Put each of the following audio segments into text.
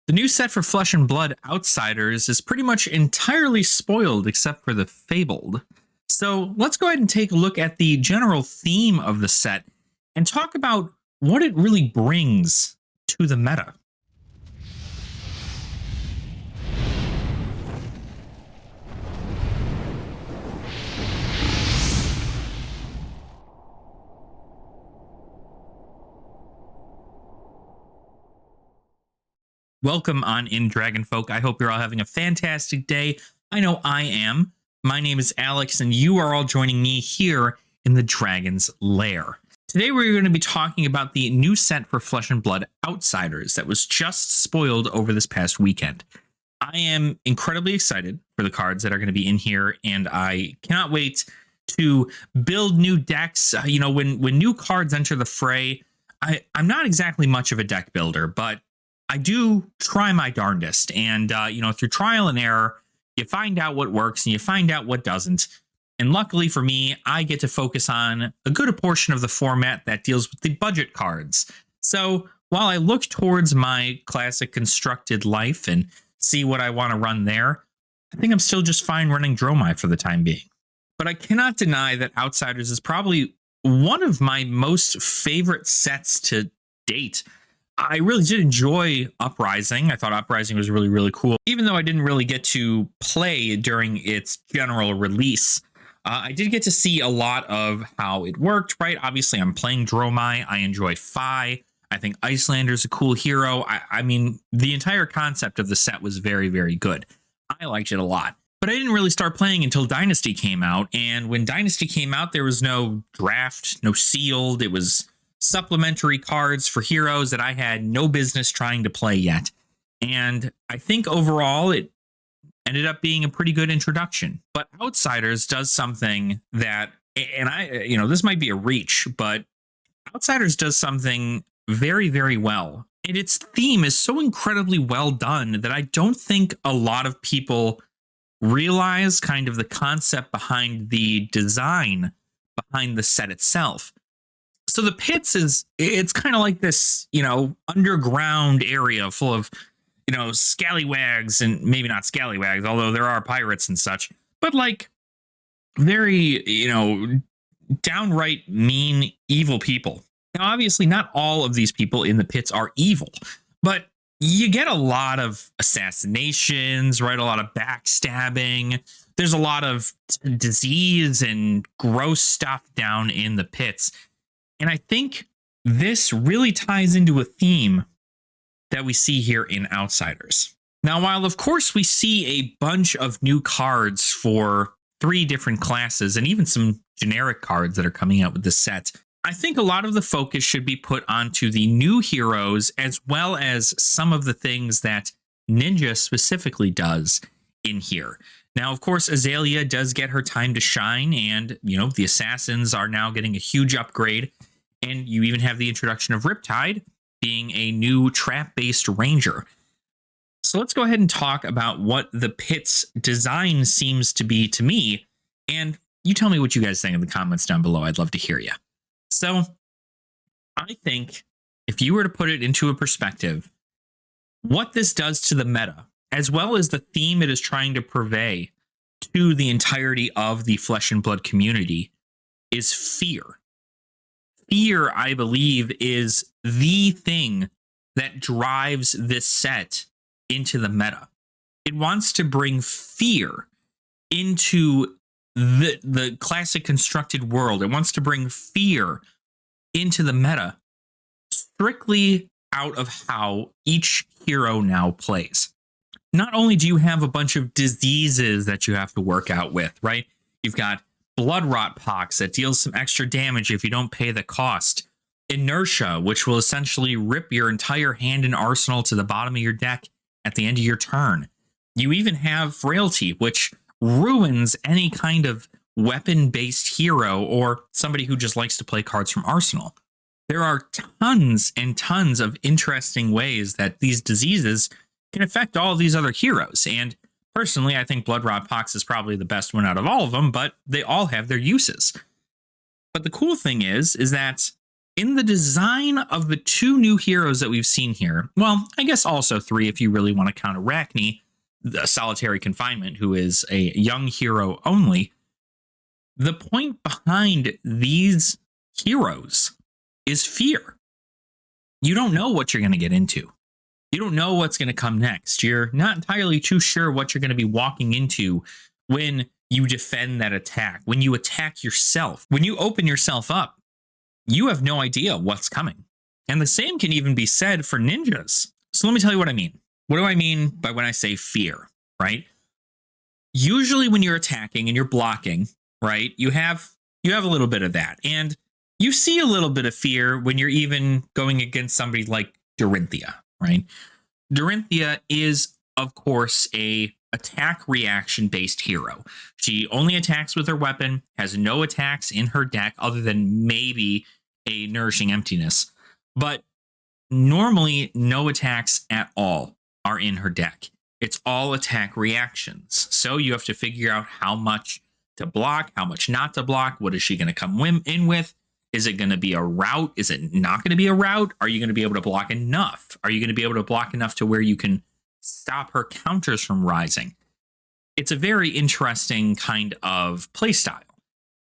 The new set for Flesh and Blood Outsiders is pretty much entirely spoiled except for the Fabled. So let's go ahead and take a look at the general theme of the set and talk about what it really brings to the meta. Welcome on in, Dragonfolk. I hope you're all having a fantastic day. I know I am. My name is Alex, and you are all joining me here in the Dragon's Lair. Today we're going to be talking about the new set for Flesh and Blood Outsiders that was just spoiled over this past weekend. I am incredibly excited for the cards that are going to be in here, and I cannot wait to build new decks. When new cards enter the fray, I'm not exactly much of a deck builder, but I do try my darndest. And, through trial and error, you find out what works and you find out what doesn't. And luckily for me, I get to focus on a good portion of the format that deals with the budget cards. So while I look towards my classic constructed life and see what I want to run there, I think I'm still just fine running Dromai for the time being. But I cannot deny that Outsiders is probably one of my most favorite sets to date. I really did enjoy Uprising. I thought Uprising was really, really cool. Even though I didn't really get to play during its general release, I did get to see a lot of how it worked, right? Obviously, I'm playing Dromai. I enjoy Fi. I think Icelander's a cool hero. I mean, the entire concept of the set was very, very good. I liked it a lot. But I didn't really start playing until Dynasty came out. And when Dynasty came out, there was no draft, no sealed. It was supplementary cards for heroes that I had no business trying to play yet. And I think overall it ended up being a pretty good introduction. But Outsiders does something that, and this might be a reach, but Outsiders does something very, very well. And its theme is so incredibly well done that I don't think a lot of people realize kind of the concept behind the design behind the set itself. So the pits it's kind of like this, underground area full of, scallywags, and maybe not scallywags, although there are pirates and such, but like very, downright mean, evil people. Now, obviously not all of these people in the pits are evil, but you get a lot of assassinations, right? A lot of backstabbing. There's a lot of disease and gross stuff down in the pits. And I think this really ties into a theme that we see here in Outsiders. Now, while of course we see a bunch of new cards for 3 different classes and even some generic cards that are coming out with the set, I think a lot of the focus should be put onto the new heroes as well as some of the things that Ninja specifically does in here. Now, of course, Azalea does get her time to shine, and, the assassins are now getting a huge upgrade. And you even have the introduction of Riptide being a new trap-based ranger. So let's go ahead and talk about what the pit's design seems to be to me. And you tell me what you guys think in the comments down below. I'd love to hear you. So I think if you were to put it into a perspective, what this does to the meta, as well as the theme it is trying to purvey to the entirety of the Flesh and Blood community, is fear. Fear, I believe, is the thing that drives this set into the meta. It wants to bring fear into the classic constructed world. It wants to bring fear into the meta strictly out of how each hero now plays. Not only do you have a bunch of diseases that you have to work out with, right? You've got Blood Rot Pox that deals some extra damage if you don't pay the cost. Inertia, which will essentially rip your entire hand and arsenal to the bottom of your deck at the end of your turn. You even have Frailty, which ruins any kind of weapon-based hero or somebody who just likes to play cards from Arsenal. There are tons and tons of interesting ways that these diseases can affect all of these other heroes, and personally, I think Blood Rot Pox is probably the best one out of all of them, but they all have their uses. But the cool thing is that In the design of the 2 new heroes that we've seen here, well, I guess also 3 if you really want to count Arachne, the solitary confinement, who is a young hero only. The point behind these heroes is fear. You don't know what you're going to get into. You don't know what's going to come next. You're not entirely too sure what you're going to be walking into when you defend that attack, when you attack yourself, when you open yourself up. You have no idea what's coming. And the same can even be said for ninjas. So let me tell you what I mean. What do I mean by when I say fear, right? Usually when you're attacking and you're blocking, right, you have a little bit of that. And you see a little bit of fear when you're even going against somebody like Dorinthia, right? Dorinthia is, of course, a attack reaction based hero. She only attacks with her weapon, has no attacks in her deck other than maybe a Nourishing Emptiness, but normally no attacks at all are in her deck. It's all attack reactions. So you have to figure out how much to block, how much not to block. What is she going to come in with? Is it going to be a route? Is it not going to be a route? Are you going to be able to block enough? Are you going to be able to block enough to where you can stop her counters from rising? It's a very interesting kind of playstyle.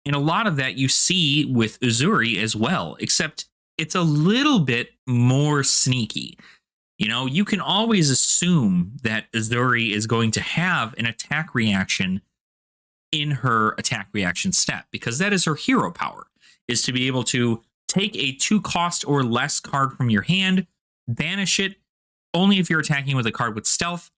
And a lot of that you see with Uzuri as well, except it's a little bit more sneaky. You know, you can always assume that Uzuri is going to have an attack reaction in her attack reaction step, because that is her hero power, is to be able to take a 2 cost or less card from your hand, banish it only if you're attacking with a card with stealth,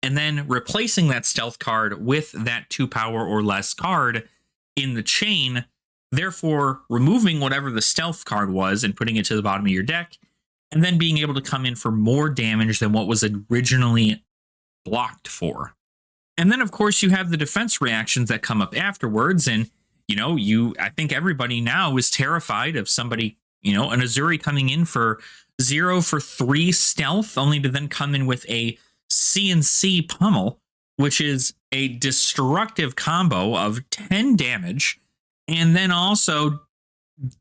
and then replacing that stealth card with that 2 power or less card in the chain, therefore removing whatever the stealth card was and putting it to the bottom of your deck, and then being able to come in for more damage than what was originally blocked for. And then, of course, you have the defense reactions that come up afterwards. And, you know, I think everybody now is terrified of somebody, you know, an Uzuri coming in for 0 for 3 stealth, only to then come in with a CNC pummel, which is a destructive combo of 10 damage, and then also,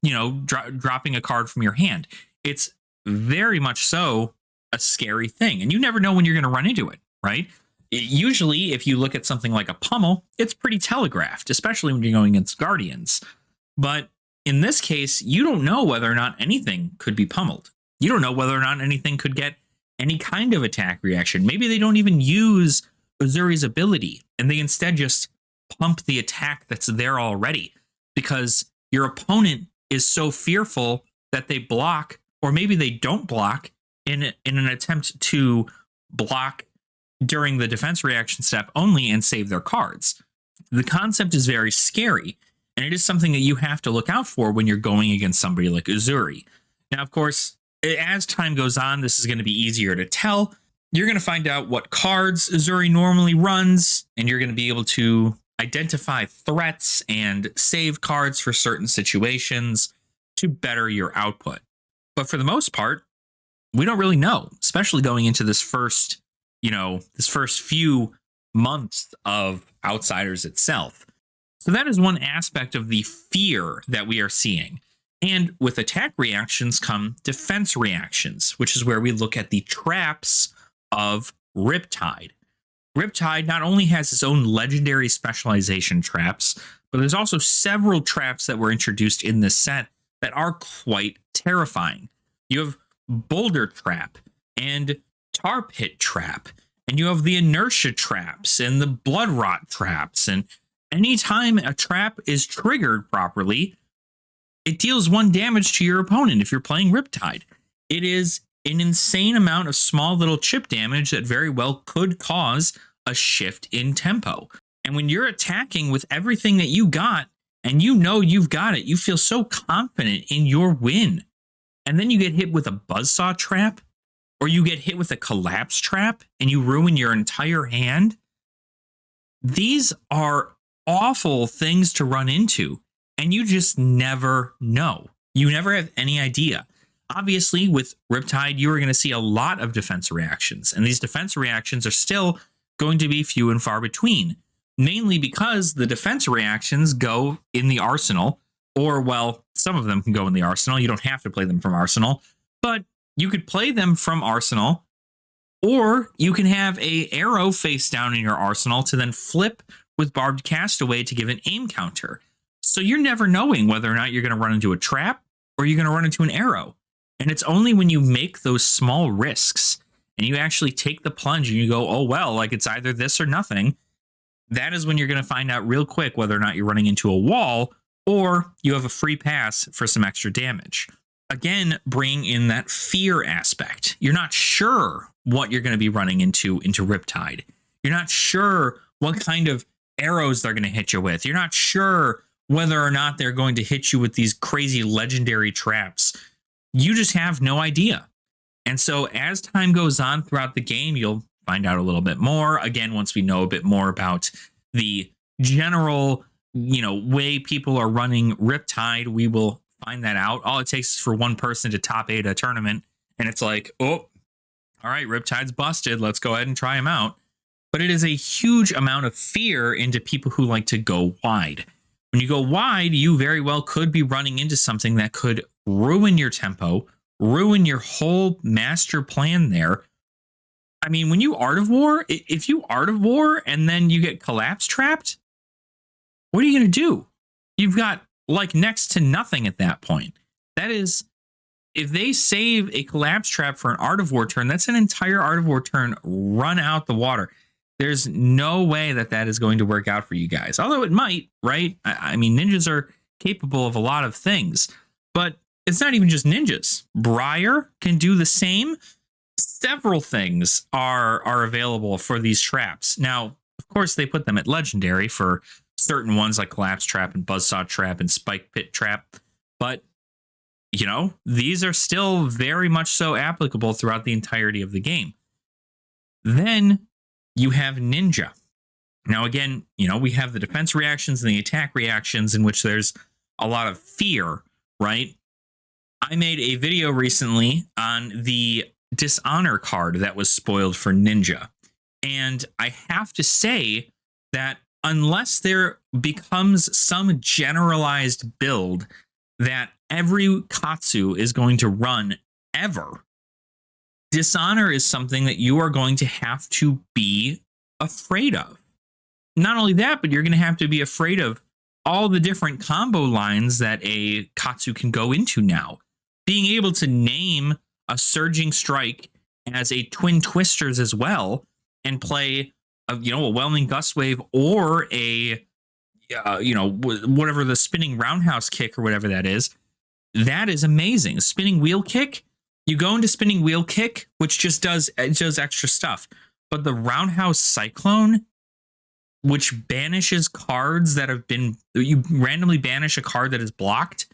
you know, dropping a card from your hand. It's very much so a scary thing, and you never know when you're going to run into it, right? Usually, if you look at something like a pummel, it's pretty telegraphed, especially when you're going against Guardians. But in this case, you don't know whether or not anything could be pummeled. You don't know whether or not anything could get any kind of attack reaction. Maybe they don't even use Uzuri's ability, and they instead just pump the attack that's there already, because your opponent is so fearful that they block, or maybe they don't block in an attempt to block during the defense reaction step only and save their cards. The concept is very scary, and it is something that you have to look out for when you're going against somebody like Uzuri. Now, of course, as time goes on, this is going to be easier to tell. You're going to find out what cards Uzuri normally runs, and you're going to be able to identify threats and save cards for certain situations to better your output. But for the most part, we don't really know, especially going into this first few months of Outsiders itself. So that is one aspect of the fear that we are seeing. And with attack reactions come defense reactions, which is where we look at the traps of Riptide. Riptide not only has its own legendary specialization traps, but there's also several traps that were introduced in this set that are quite terrifying. You have Boulder Trap and Tar Pit Trap, and you have the Inertia Traps and the Blood Rot Traps. And anytime a trap is triggered properly, it deals 1 damage to your opponent if you're playing Riptide. It is an insane amount of small little chip damage that very well could cause a shift in tempo. And when you're attacking with everything that you got, and you know you've got it, you feel so confident in your win. And then you get hit with a Buzzsaw Trap, or you get hit with a Collapse Trap, and you ruin your entire hand. These are awful things to run into, and you just never know. You never have any idea. Obviously, with Riptide, you are going to see a lot of defense reactions, and these defense reactions are still going to be few and far between, mainly because the defense reactions go in the arsenal Or, well, some of them can go in the arsenal. You don't have to play them from arsenal, but you could play them from arsenal, or you can have a arrow face down in your arsenal to then flip with barbed castaway to give an aim counter. So you're never knowing whether or not you're going to run into a trap or you're going to run into an arrow. And it's only when you make those small risks and you actually take the plunge and you go, oh, well, like it's either this or nothing, that is when you're going to find out real quick whether or not you're running into a wall or you have a free pass for some extra damage. Again, bring in that fear aspect. You're not sure what you're going to be running into Riptide. You're not sure what kind of arrows they're going to hit you with. You're not sure whether or not they're going to hit you with these crazy legendary traps. You just have no idea. And so as time goes on throughout the game, you'll find out a little bit more. Again, once we know a bit more about the general, way people are running Riptide, we will find that out. All it takes is for one person to top 8 a tournament, and it's like, oh, all right, Riptide's busted. Let's go ahead and try him out. But it is a huge amount of fear into people who like to go wide. When you go wide, you very well could be running into something that could ruin your tempo, ruin your whole master plan there. I mean, when you Art of War, if you Art of War and then you get collapse trapped, what are you going to do? You've got like next to nothing at that point. That is, if they save a collapse trap for an Art of War turn, that's an entire Art of War turn run out the water. There's no way that is going to work out for you guys. Although it might, right? I mean, ninjas are capable of a lot of things, but it's not even just ninjas. Briar can do the same. Several things are available for these traps. Now, of course, they put them at legendary for certain ones like Collapse Trap and Buzzsaw Trap and Spike Pit Trap. But, these are still very much so applicable throughout the entirety of the game. Then you have Ninja. Now, again, we have the defense reactions and the attack reactions in which there's a lot of fear, right? I made a video recently on the Dishonor card that was spoiled for Ninja. And I have to say that unless there becomes some generalized build that every Katsu is going to run ever, Dishonor is something that you are going to have to be afraid of. Not only that, but you're going to have to be afraid of all the different combo lines that a Katsu can go into now. Being able to name a Surging Strike as a Twin Twisters as well and play a Whelming Gust Wave or a whatever the spinning roundhouse kick or whatever that is amazing. Spinning wheel kick, you go into spinning wheel kick, which just does extra stuff. But the roundhouse cyclone, which banishes cards that have been, you randomly banish a card that is blocked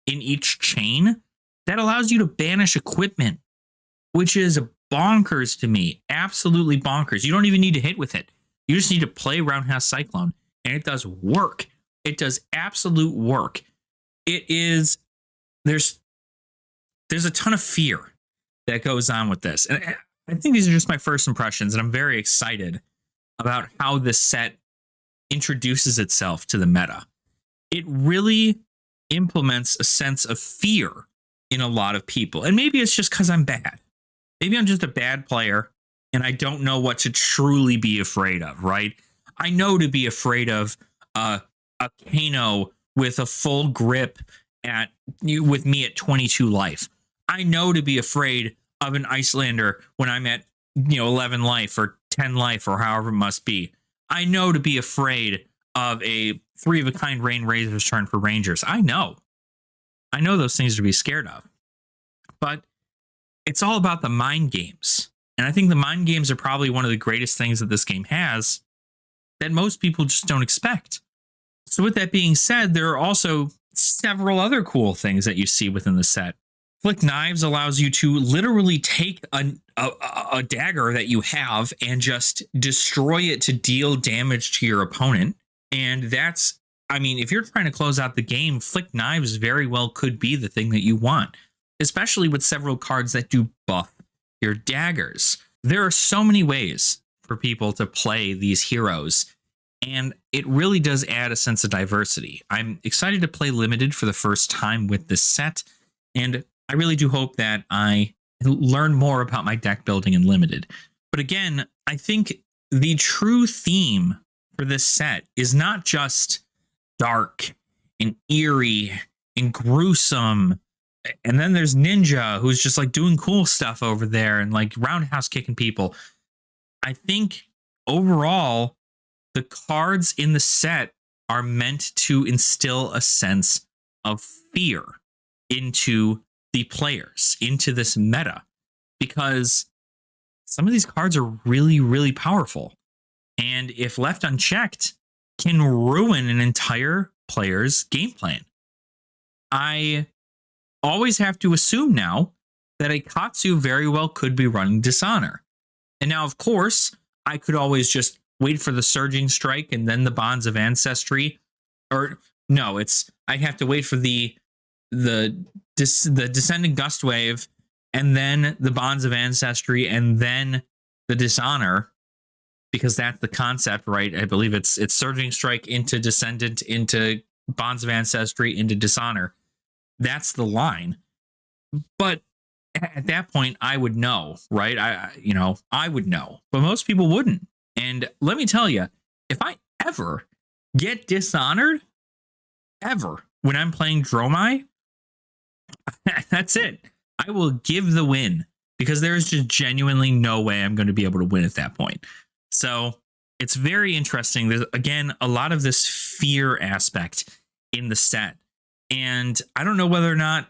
in each chain, that allows you to banish equipment, which is bonkers to me. Absolutely bonkers. You don't even need to hit with it. You just need to play roundhouse cyclone, and it does work. It does absolute work. There's a ton of fear that goes on with this. And I think these are just my first impressions, and I'm very excited about how this set introduces itself to the meta. It really implements a sense of fear in a lot of people. And maybe it's just because I'm bad. Maybe I'm just a bad player, and I don't know what to truly be afraid of, right? I know to be afraid of a Kano with a full grip with me at 22 life. I know to be afraid of an Icelander when I'm at 11 life or 10 life or however it must be. I know to be afraid of a 3-of-a-kind Rain Razor's turn for Rangers. I know those things to be scared of. But it's all about the mind games. And I think the mind games are probably one of the greatest things that this game has that most people just don't expect. So with that being said, there are also several other cool things that you see within the set. Flick Knives allows you to literally take a dagger that you have and just destroy it to deal damage to your opponent. And that's, if you're trying to close out the game, Flick Knives very well could be the thing that you want, especially with several cards that do buff your daggers. There are so many ways for people to play these heroes, And it really does add a sense of diversity. I'm excited to play Limited for the first time with this set. And I really do hope that I learn more about my deck building in Limited. But again, I think the true theme for this set is not just dark and eerie and gruesome. And then there's Ninja, who's just like doing cool stuff over there and like roundhouse kicking people. I think overall, the cards in the set are meant to instill a sense of fear into the players, into this meta, because some of these cards are really, really powerful. And if left unchecked, can ruin an entire player's game plan. I always have to assume now that a Katsu very well could be running Dishonor. And now, of course, I could always just wait for the Surging Strike and then the Bonds of Ancestry. Or no, I have to wait for the Descending Gust Wave and then the Bonds of Ancestry and then the Dishonor, because that's the concept, right? I believe it's Surging Strike into Descendant into Bonds of Ancestry into Dishonor. That's the line. But at that point, I would know, right? I would know, but most people wouldn't. And let me tell you, if I ever get dishonored, ever, when I'm playing Dromai, that's it. I will give the win, because there's just genuinely no way I'm going to be able to win at that point. So it's very interesting. There's, again, a lot of this fear aspect in the set. And I don't know whether or not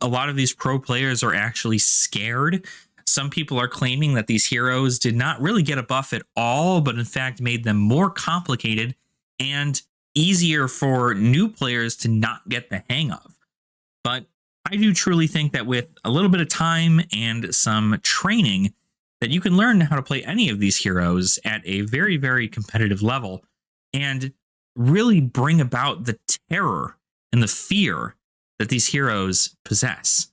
a lot of these pro players are actually scared. Some people are claiming that these heroes did not really get a buff at all, but in fact made them more complicated and easier for new players to not get the hang of. But I do truly think that with a little bit of time and some training, that you can learn how to play any of these heroes at a very, very competitive level and really bring about the terror and the fear that these heroes possess.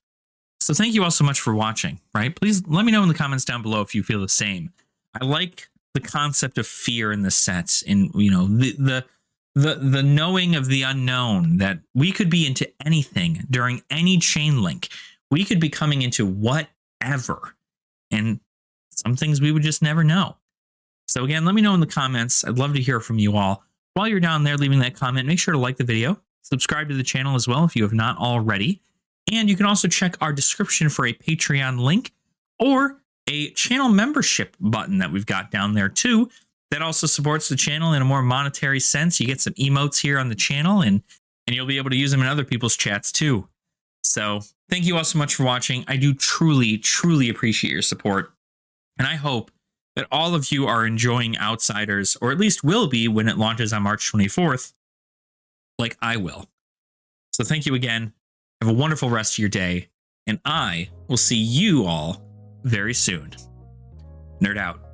So thank you all so much for watching, right? Please let me know in the comments down below if you feel the same. I like the concept of fear in the sets, and the knowing of the unknown, that we could be into anything during any chain link. We could be coming into whatever, and some things we would just never know. So again, let me know in the comments. I'd love to hear from you all. While you're down there leaving that comment, make sure to like the video, subscribe to the channel as well if you have not already. And you can also check our description for a Patreon link or a channel membership button that we've got down there too. That also supports the channel in a more monetary sense. You get some emotes here on the channel, and you'll be able to use them in other people's chats too. So thank you all so much for watching. I do truly, truly appreciate your support. And I hope that all of you are enjoying Outsiders, or at least will be when it launches on March 24th, like I will. So thank you again. Have a wonderful rest of your day, and I will see you all very soon. Nerd out.